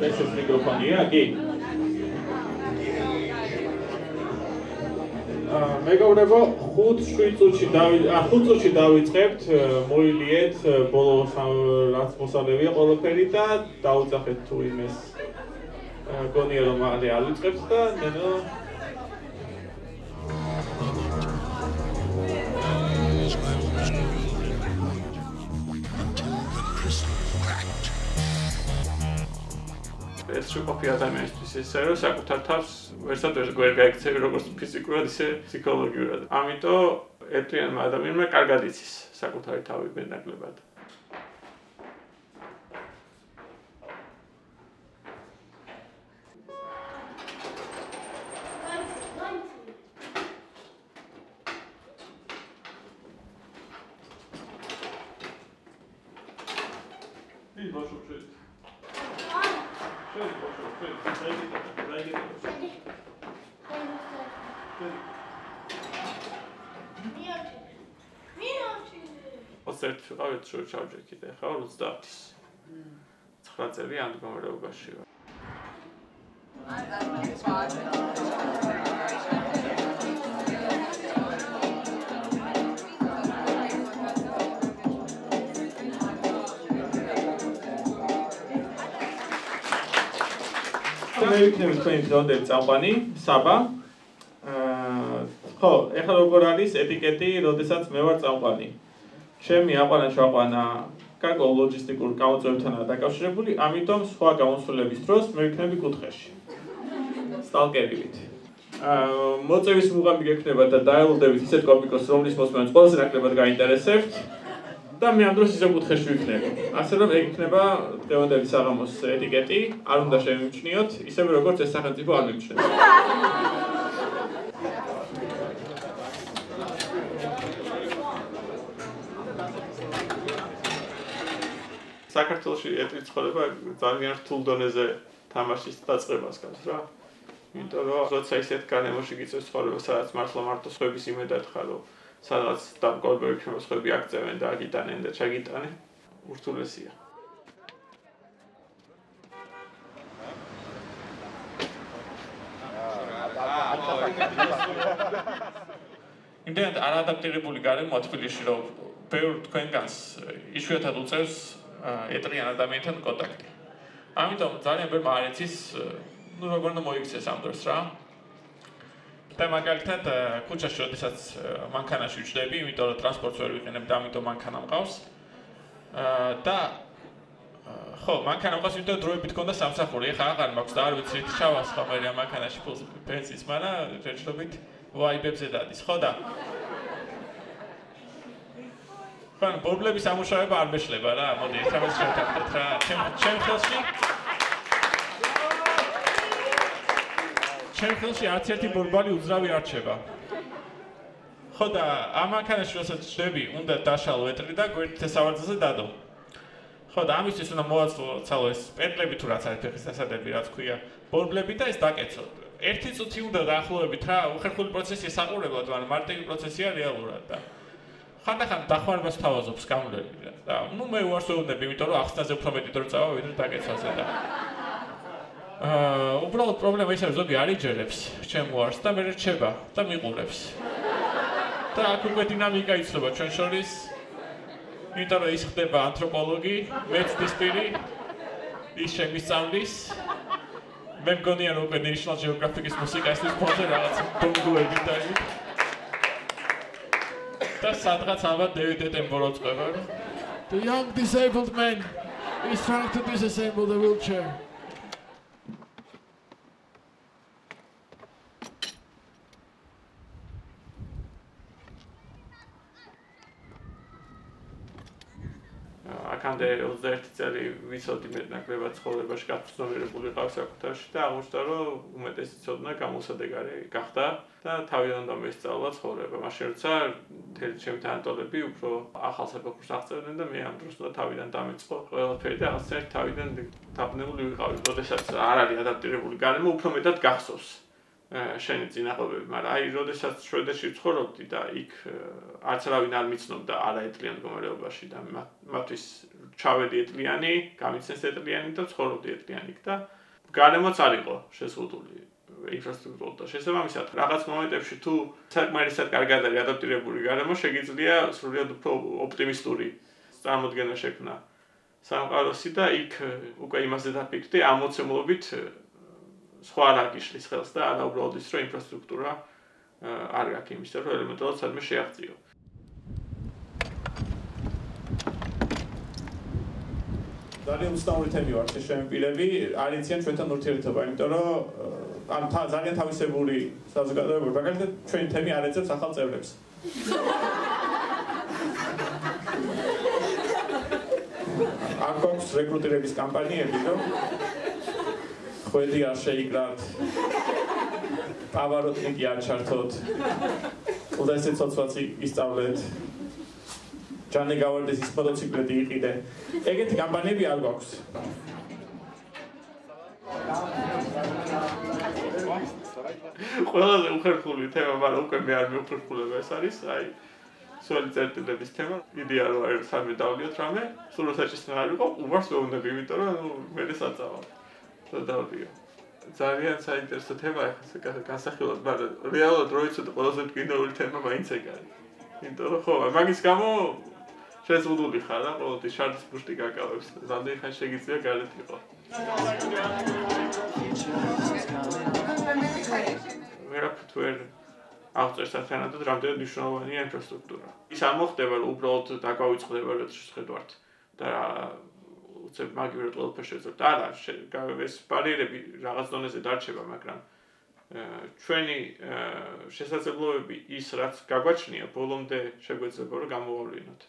ეს მიკროფონია, კი? მეგობრებო, 5 წუთში დავიწყებთ, მოილიეთ ბოლო რაც მოსალევია ყველაფერი და დაუძახეთ თუ იმეს გონია რომ მალე არ ვიწყებთ და ნენო ეს შეყოფი ადამიანისთვის ისე რომ საკუთარ თავს ვერსად ვერ გაიქცევი როგორც ფიზიკურად ისე ფსიქოლოგიურად. ამიტომ ერთიანმა ადამიანმა კარგად იცის საკუთარი თავი ბედნაკლებად. ერთ ვიყავით რომ ჩავჯექით ახლა 30-ის 9 წელი ამ მდგომარეობაში ვარ. მე ვიქნები თქვენი დრონდები წამყვანი, საბა. ხო, ეხლა როგორ არის ეტიკეტი, როდესაც მე ვარ წამყვანი. ჩემი აყვანა-ჩაყვანა გარკვეულ ლოჯისტიკურ გამოწვევებთანაა დაკავშირებული, ამიტომ სხვა გამოსვლების დროს მე ვიქნები კუთხეში. სტალკერივით. მოწევის მუღამი გექნება და დაელოდებით ისეთ კომიკოს, რომლის მოსმენაც ყველაზე ნაკლებად გაინტერესებთ და მე ამ დროს ისე კუთხეში ვიქნები. ასე რომ ეგ იქნება დღევანდელი საღამოს ეტიკეტი, არ უნდა შევიმჩნიოთ, ისევე როგორც ეს სახელმწიფო არ მემჩნევს. საქართველოში ეტრი ცხოვრება ძალიან რთულ დონეზე თამაშის დაწყებას გავს რა. იმიტომ რომ როცა ისეთ განემოში გიწევს ცხოვრება, სადაც მართლა სხვების იმედად ხარ, რომ სადაც დამკოლბები იქნება სხვები აქცევენ და აგიტანენ და ჩაგიტანენ, ურთულესია. იმდენად არადაპტირებული გარემოა თბილისში, რომ ბევრ თქვენგანს იშვიათად უწევს ეტრიან ადამიანთან კონტაქტი. ამიტომ ძალიან ბევრი არ იცის, როგორ უნდა მოიქცეს ამ დროს რა. და მაგალითად ქუჩაში როდესაც მანქანაში ვიჯდები, იმიტომ რომ ტრანსპორტს ვერ ვიყენებ და ამიტომ მანქანა მყავს. და ხო, მანქანა მყავს, იმიტომ რომ დროებით გქონდა სამსახური, ეხლა აღარ მაქვს და არ ვიცი რით ჩავასხა მე ამ მანქანაში ბენზინს, მაგრამ ჯერჯერობით ვაიბებზე დადის, ხო და ხან ბორბლების ამუშავება არ მეშლება რა, მოდი ერთმანეთს შევთანხმდეთ რა, ჩემ ხელში არც ერთი ბორბალი უძრავი არ რჩება. ხო და ამ მანქანაში როცა ჯდები, უნდა დაშალო ეტრი და გვერდით ესავარძელზე დადო. ხო და ამისთვის უნდა მოვაცალო ეს პეტლები თუ რაც არის ფეხის დასადები, რაც ქვია, ბორბლები და ეს დაკეცო. 1 წუთი უნდა დაახლოებით რა, უხერხული პროცესია საყურებლად, მაგრამ მარტივი პროცესია რეალურად და ხანდახან დახმარებას თავაზობს გამვლელი და ნუ მე უარს ვეუბნები, იმიტომ რომ ახსნაზე უფრო მეტი დრო წავა ვიდრე დაკეცვაზე და უბრალოდ პრობლემა ის არის, ზოგი არ იჯერებს ჩემ უარს და მე რჩება და მიყურებს. და აქ უკვე დინამიკა იცლება ჩვენ შორის. იმიტომ რომ ის ხდება ანთროპოლოგი, მეც დისპირი, ის შემისწავლის. მე მგონია რომ უკვე National Geographic-ის მუსიკასთვის ფონზე რაღაც ბონგუები და და სადღაც ალბათ David Attenborough წვება. The young disabled man is trying to disassemble the wheelchair. აქამდე 21 წელი ვიცოდი მეტნაკლებად ცხოვრებაში გაცნობიერებული ყავს საკუთარში და აღმოჩნდა რომ უმეტესი ცოდნა გამოსადეგარი გახდა და თავიდან უნდა მესწავლა ცხოვრება. მაშინ როცა მთელი ჩემი თანატოლები უფრო ახალ საფეხურს აღწევდნენ და მე ამ დროს უნდა თავიდან დამეწყო ყველაფერი და რაღაცნაირად თავიდან დაბნეული ვიყავი. როდესაც არ არის ადაპტირებული გარემო, უფრო მეტად გახსოვს შენი წინააღმდეგები, მაგრამ აი, როდესაც შვედეთში ცხოვრობდი და იქ არც არავინ არ მიცნობდა არაეტლიან მდგომარეობაში და მათთვის ჩავედი ეტლიანი, გამიცნეს ეტლიანი და ცხოვრობდი ეტლიანი და გარემოც არ იყო შეზღუდული ინფრასტრუქტურა და შესაბამისად რაღაც მომენტებში თუ საკმარისად კარგად არის ადაპტირებული გარემო, შეგიძლია სრულიად უფრო ოპტიმისტური წარმოდგენა შექმნა სამყაროსი და იქ უკვე იმაზე დაფიქრდი ამოცემლობით სხვა რა გიშლის ხელს და არა უბრალოდ ის რომ ინფრასტრუქტურა არ გაქვს იმის რომ ელემენტარულად სადმე შეაღწიო. ძალიან უცნაური თემი ვარ შემპირები, არ იციან ჩვენთან ურთიერთობა, იმიტომ რომ ამ ძალიან თავისებური საზოგადოება, მაგალითად ჩვენი თემი არ ეძებს ახალ წევრებს. არ გვაქვს რეკრუტირების კამპანიები, რომ ხვედი არ შეიკრათ, პავაროტნიკი არ ჩართოთ, კლდესე ცოცხლაც ისწავლეთ, ჯანე გავარდეს ის მოტოციკლეტი იყიდე. ეგეთი კამპანიები არ გვაქვს. ყველაზე უხერხული თემა, მაგრამ უკვე მე არ მივხერხულება ეს არის, აი სული წერტილების თემა. იდეა რომ აი სამი დავლიოთ რამე, სულ საჭისთან არ იყო, უვარს ვეუბნები, იმიტომ რომ მე ესაწავალ. დავლიო. ძალიან საინტერესო თემა ახლა განსახილვად, მაგრამ რეალურად რო იცოდე ყველაზე მტკივნეული თემა მაინც ეგ არის. იმიტომ რომ ხო, მაგის გამო შეზღუდული ხარ რა, ყოველთვის შარდის ბუშტი გაკავებს. რამდენი ხანი შეგიძლია გარეთ იყო. ვერაფრით ვერ აღწერს ახანადოდ რამდენად მნიშვნელოვანია ინფრასტრუქტურა. ის არ მოხდება რომ უბრალოდ დაგვავიწყდება რომ შეხედვართ და უცებ მაგივრად ყველაფერს შეძლებთ. არა, ეს ბარიერები რაღაც დონეზე დარჩება, მაგრამ ჩვენი შესაძლებლობები ის რაც გაგვაჩნია, ბოლომდე შეგვეძლება რომ გამოვავლინოთ.